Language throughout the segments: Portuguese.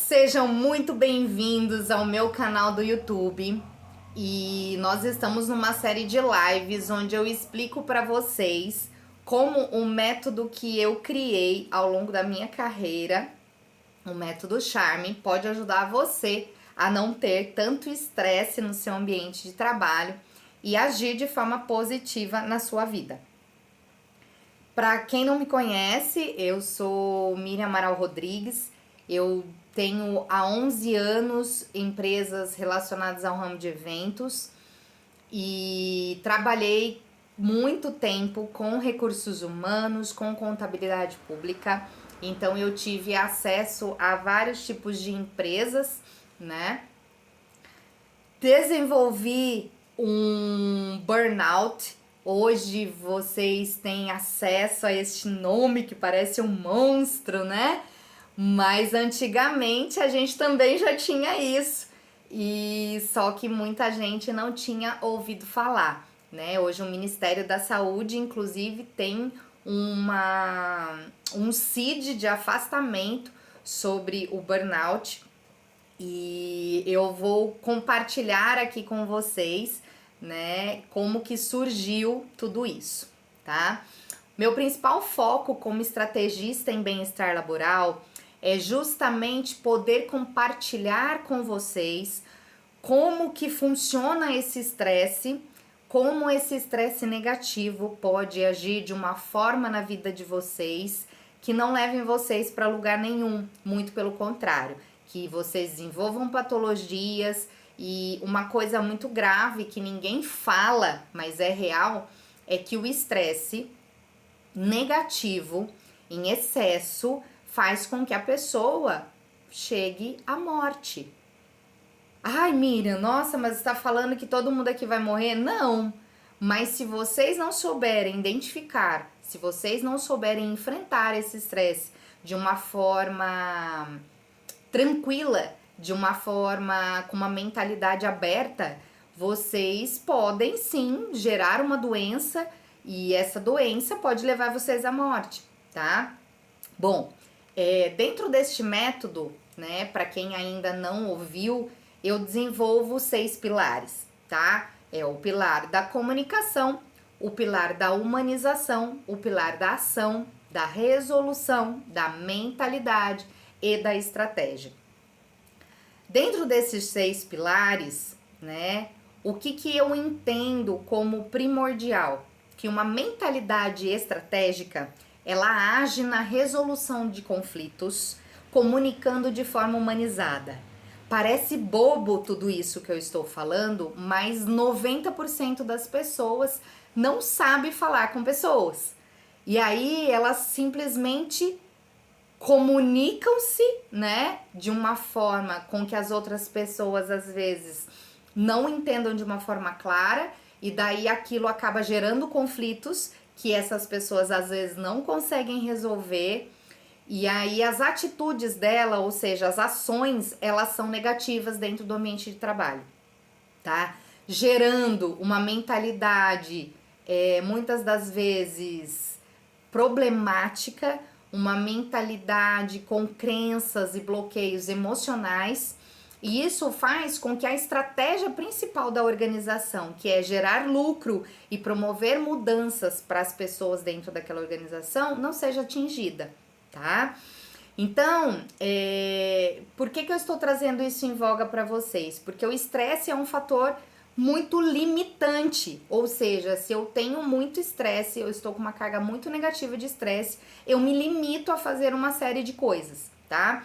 Sejam muito bem-vindos ao meu canal do YouTube e nós estamos numa série de lives onde eu explico para vocês como o método que eu criei ao longo da minha carreira, o método Charme, pode ajudar você a não ter tanto estresse no seu ambiente de trabalho e agir de forma positiva na sua vida. Para quem não me conhece, eu sou Miriam Amaral Rodrigues, eu tenho há 11 anos empresas relacionadas ao ramo de eventos e trabalhei muito tempo com recursos humanos, com contabilidade pública, então eu tive acesso a vários tipos de empresas, né? Desenvolvi um burnout. Hoje vocês têm acesso a este nome que parece um monstro, né? Mas antigamente a gente também já tinha isso. E só que muita gente não tinha ouvido falar, né? Hoje o Ministério da Saúde, inclusive, tem um CID de afastamento sobre o burnout. E eu vou compartilhar aqui com vocês, né, como que surgiu tudo isso, tá? Meu principal foco como estrategista em bem-estar laboral é justamente poder compartilhar com vocês como que funciona esse estresse, como esse estresse negativo pode agir de uma forma na vida de vocês que não levem vocês para lugar nenhum, muito pelo contrário, que vocês desenvolvam patologias. E uma coisa muito grave que ninguém fala, mas é real, é que o estresse negativo em excesso faz com que a pessoa chegue à morte. Ai, Miriam, nossa, mas você tá falando que todo mundo aqui vai morrer? Não, mas se vocês não souberem identificar, se vocês não souberem enfrentar esse estresse de uma forma tranquila, de uma forma com uma mentalidade aberta, vocês podem sim gerar uma doença e essa doença pode levar vocês à morte, tá? Bom, dentro deste método, né, para quem ainda não ouviu, eu desenvolvo 6 pilares, tá? É o pilar da comunicação, o pilar da humanização, o pilar da ação, da resolução, da mentalidade e da estratégia. Dentro desses 6 pilares, né, o que eu entendo como primordial? Que uma mentalidade estratégica, ela age na resolução de conflitos, comunicando de forma humanizada. Parece bobo tudo isso que eu estou falando, mas 90% das pessoas não sabe falar com pessoas. E aí elas simplesmente comunicam-se, né, de uma forma com que as outras pessoas às vezes não entendam de uma forma clara, e daí aquilo acaba gerando conflitos que essas pessoas às vezes não conseguem resolver. E aí as atitudes dela, ou seja, as ações, elas são negativas dentro do ambiente de trabalho, tá? Gerando uma mentalidade, muitas das vezes, problemática, uma mentalidade com crenças e bloqueios emocionais. E isso faz com que a estratégia principal da organização, que é gerar lucro e promover mudanças para as pessoas dentro daquela organização, não seja atingida, tá? Então, por que eu estou trazendo isso em voga para vocês? Porque o estresse é um fator muito limitante, ou seja, se eu tenho muito estresse, eu estou com uma carga muito negativa de estresse, eu me limito a fazer uma série de coisas, tá?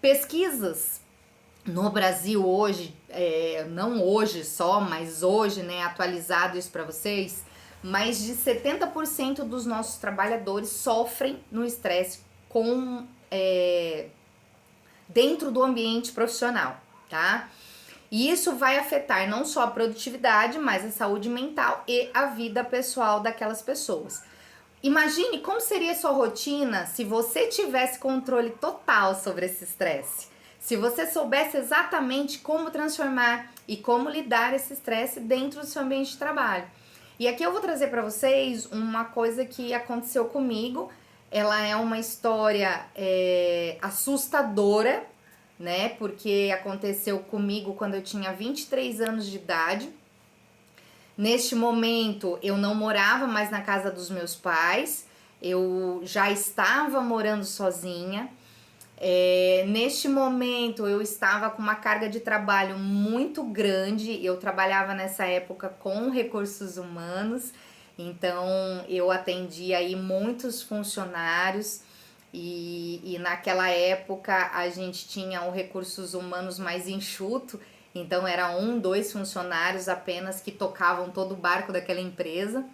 Pesquisas no Brasil hoje, não hoje só, mas hoje, né, atualizado isso para vocês, mais de 70% dos nossos trabalhadores sofrem no estresse dentro do ambiente profissional, tá? E isso vai afetar não só a produtividade, mas a saúde mental e a vida pessoal daquelas pessoas. Imagine como seria a sua rotina se você tivesse controle total sobre esse estresse. Se você soubesse exatamente como transformar e como lidar esse estresse dentro do seu ambiente de trabalho. E aqui eu vou trazer para vocês uma coisa que aconteceu comigo. Ela é uma história assustadora, né? Porque aconteceu comigo quando eu tinha 23 anos de idade. Neste momento, eu não morava mais na casa dos meus pais, eu já estava morando sozinha. Neste momento, eu estava com uma carga de trabalho muito grande. Eu trabalhava nessa época com recursos humanos, então eu atendia aí muitos funcionários. E naquela época a gente tinha o recursos humanos mais enxuto, então era um, dois funcionários apenas que tocavam todo o barco daquela empresa.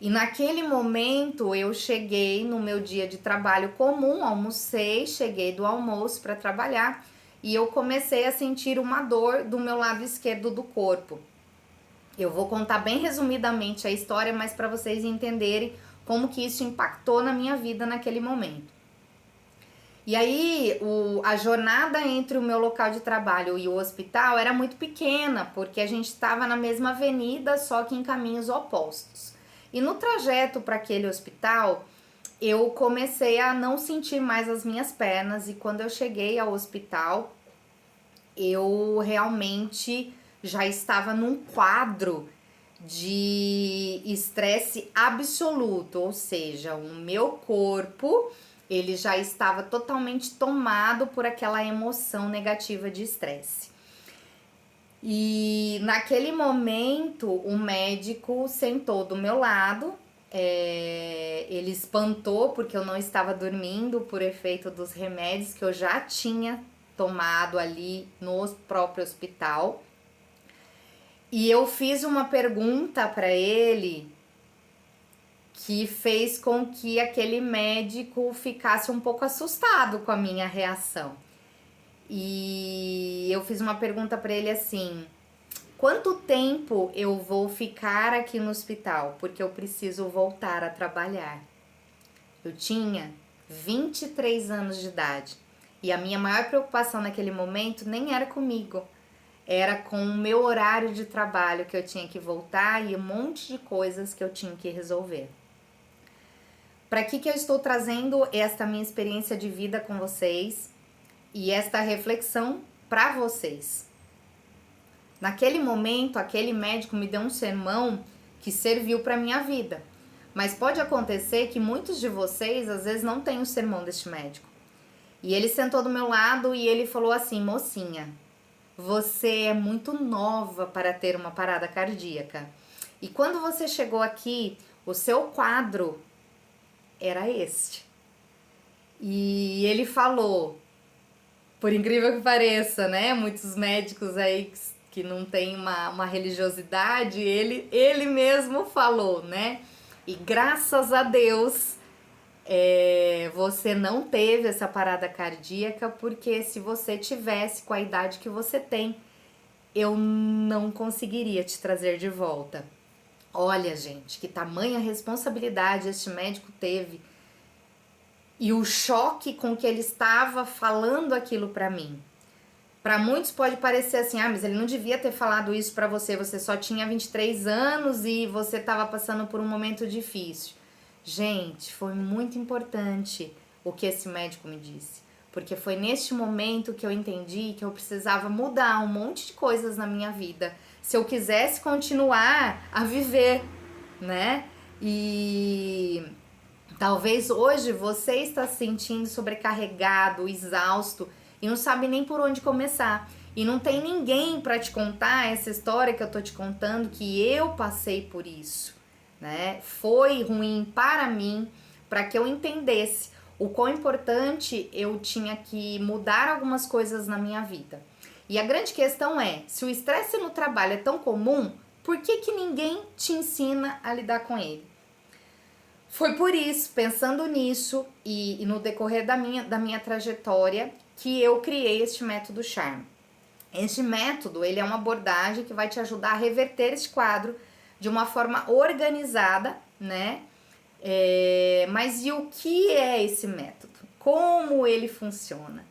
E naquele momento eu cheguei no meu dia de trabalho comum, almocei, cheguei do almoço para trabalhar e eu comecei a sentir uma dor do meu lado esquerdo do corpo. Eu vou contar bem resumidamente a história, mas para vocês entenderem como que isso impactou na minha vida naquele momento. E aí, a jornada entre o meu local de trabalho e o hospital era muito pequena, porque a gente estava na mesma avenida, só que em caminhos opostos. E no trajeto para aquele hospital, eu comecei a não sentir mais as minhas pernas, e quando eu cheguei ao hospital, eu realmente já estava num quadro de estresse absoluto, ou seja, o meu corpo ele já estava totalmente tomado por aquela emoção negativa de estresse. E naquele momento o médico sentou do meu lado, ele espantou porque eu não estava dormindo por efeito dos remédios que eu já tinha tomado ali no próprio hospital. E eu fiz uma pergunta para ele que fez com que aquele médico ficasse um pouco assustado com a minha reação. E eu fiz uma pergunta para ele assim: quanto tempo eu vou ficar aqui no hospital? Porque eu preciso voltar a trabalhar. Eu tinha 23 anos de idade e a minha maior preocupação naquele momento nem era comigo, era com o meu horário de trabalho que eu tinha que voltar e um monte de coisas que eu tinha que resolver. Para que eu estou trazendo esta minha experiência de vida com vocês e esta reflexão para vocês? Naquele momento, aquele médico me deu um sermão que serviu para minha vida. Mas pode acontecer que muitos de vocês às vezes não têm o sermão deste médico. E ele sentou do meu lado e ele falou assim: mocinha, você é muito nova para ter uma parada cardíaca. E quando você chegou aqui, o seu quadro era este. E ele falou, por incrível que pareça, né? Muitos médicos aí que não tem uma religiosidade, ele mesmo falou, né? E graças a Deus você não teve essa parada cardíaca, porque se você tivesse com a idade que você tem, eu não conseguiria te trazer de volta. Olha, gente, que tamanha responsabilidade este médico teve e o choque com que ele estava falando aquilo para mim. Para muitos pode parecer assim: mas ele não devia ter falado isso para você, você só tinha 23 anos e você estava passando por um momento difícil. Gente, foi muito importante o que esse médico me disse, porque foi neste momento que eu entendi que eu precisava mudar um monte de coisas na minha vida, se eu quisesse continuar a viver, né? E talvez hoje você está se sentindo sobrecarregado, exausto e não sabe nem por onde começar. E não tem ninguém para te contar essa história que eu tô te contando, que eu passei por isso, né? Foi ruim para mim, para que eu entendesse o quão importante eu tinha que mudar algumas coisas na minha vida. E a grande questão é, se o estresse no trabalho é tão comum, por que ninguém te ensina a lidar com ele? Foi por isso, pensando nisso e no decorrer da minha trajetória, que eu criei este método Charme. Este método, ele é uma abordagem que vai te ajudar a reverter esse quadro de uma forma organizada, né? Mas e o que é esse método? Como ele funciona?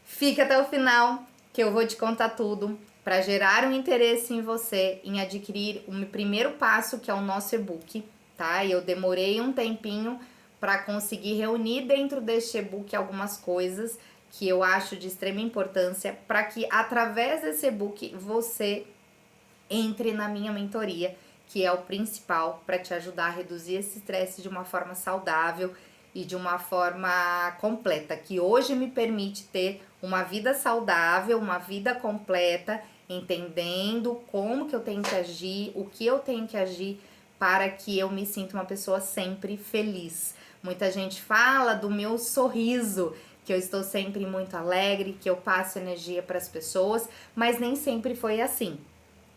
Fica até o final que eu vou te contar tudo para gerar um interesse em você em adquirir o primeiro passo, que é o nosso e-book, tá? E eu demorei um tempinho para conseguir reunir dentro deste e-book algumas coisas que eu acho de extrema importância para que através desse e-book você entre na minha mentoria, que é o principal para te ajudar a reduzir esse estresse de uma forma saudável e de uma forma completa, que hoje me permite ter uma vida saudável, uma vida completa, entendendo como que eu tenho que agir, o que eu tenho que agir para que eu me sinta uma pessoa sempre feliz. Muita gente fala do meu sorriso, que eu estou sempre muito alegre, que eu passo energia para as pessoas, mas nem sempre foi assim.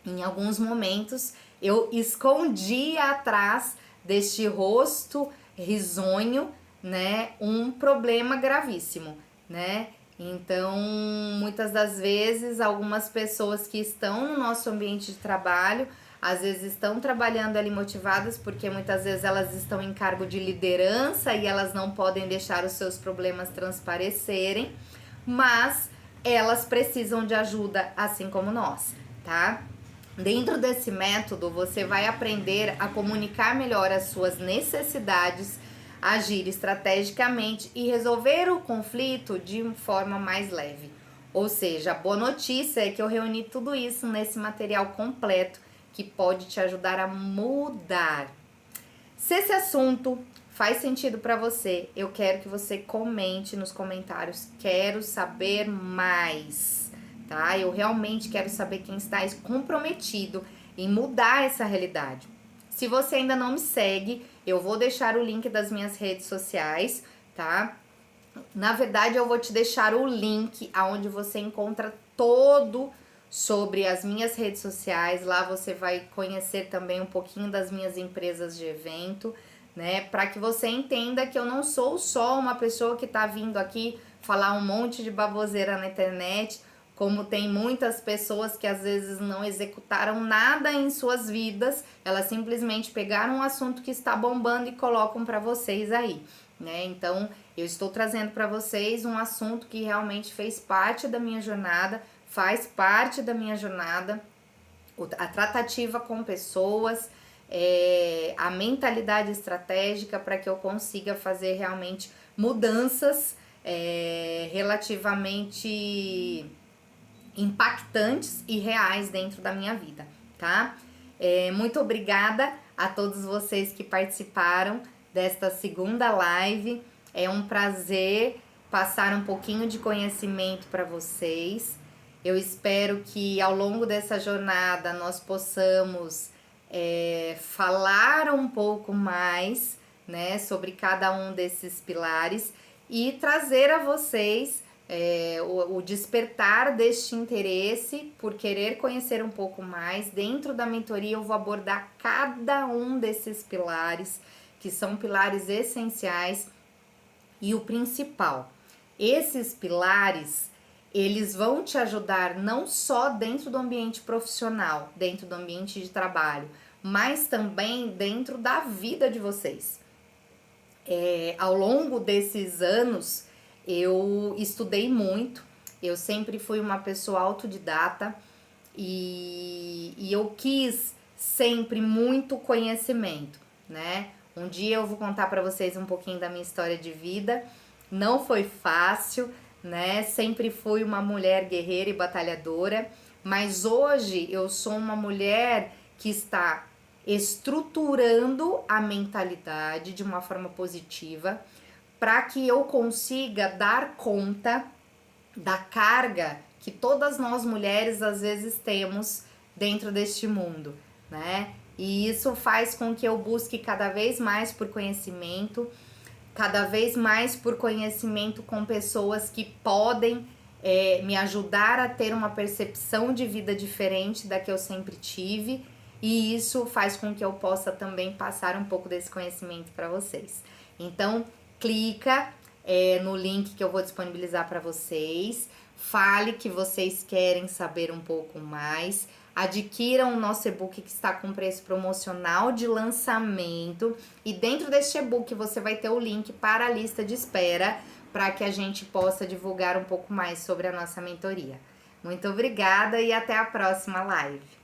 Em alguns momentos eu escondi atrás deste rosto risonho, né, um problema gravíssimo, né? Então, muitas das vezes, algumas pessoas que estão no nosso ambiente de trabalho, às vezes estão trabalhando ali motivadas, porque muitas vezes elas estão em cargo de liderança e elas não podem deixar os seus problemas transparecerem, mas elas precisam de ajuda, assim como nós, tá? Dentro desse método, você vai aprender a comunicar melhor as suas necessidades, agir estrategicamente e resolver o conflito de forma mais leve. Ou seja, a boa notícia é que eu reuni tudo isso nesse material completo que pode te ajudar a mudar. Se esse assunto faz sentido para você, eu quero que você comente nos comentários. Quero saber mais, tá? Eu realmente quero saber quem está comprometido em mudar essa realidade. Se você ainda não me segue, eu vou deixar o link das minhas redes sociais, tá? Na verdade, eu vou te deixar o link aonde você encontra todo sobre as minhas redes sociais. Lá você vai conhecer também um pouquinho das minhas empresas de evento, né? Para que você entenda que eu não sou só uma pessoa que tá vindo aqui falar um monte de baboseira na internet, como tem muitas pessoas que às vezes não executaram nada em suas vidas, elas simplesmente pegaram um assunto que está bombando e colocam para vocês aí, né? Então, eu estou trazendo para vocês um assunto que realmente fez parte da minha jornada, faz parte da minha jornada, a tratativa com pessoas, a mentalidade estratégica para que eu consiga fazer realmente mudanças relativamente impactantes e reais dentro da minha vida, tá? Muito obrigada a todos vocês que participaram desta segunda live. É um prazer passar um pouquinho de conhecimento para vocês. Eu espero que ao longo dessa jornada nós possamos falar um pouco mais, né, sobre cada um desses pilares e trazer a vocês o despertar deste interesse por querer conhecer um pouco mais. Dentro da mentoria eu vou abordar cada um desses pilares, que são pilares essenciais, e o principal. Esses pilares, eles vão te ajudar não só dentro do ambiente profissional, dentro do ambiente de trabalho, mas também dentro da vida de vocês. Ao longo desses anos, eu estudei muito, eu sempre fui uma pessoa autodidata e eu quis sempre muito conhecimento, né? Um dia eu vou contar para vocês um pouquinho da minha história de vida. Não foi fácil, né? Sempre fui uma mulher guerreira e batalhadora, mas hoje eu sou uma mulher que está estruturando a mentalidade de uma forma positiva para que eu consiga dar conta da carga que todas nós mulheres às vezes temos dentro deste mundo, né? E isso faz com que eu busque cada vez mais por conhecimento, cada vez mais por conhecimento com pessoas que podem me ajudar a ter uma percepção de vida diferente da que eu sempre tive, e isso faz com que eu possa também passar um pouco desse conhecimento para vocês. Então, clica no link que eu vou disponibilizar para vocês, fale que vocês querem saber um pouco mais, adquiram o nosso e-book que está com preço promocional de lançamento, e dentro deste e-book você vai ter o link para a lista de espera para que a gente possa divulgar um pouco mais sobre a nossa mentoria. Muito obrigada e até a próxima live!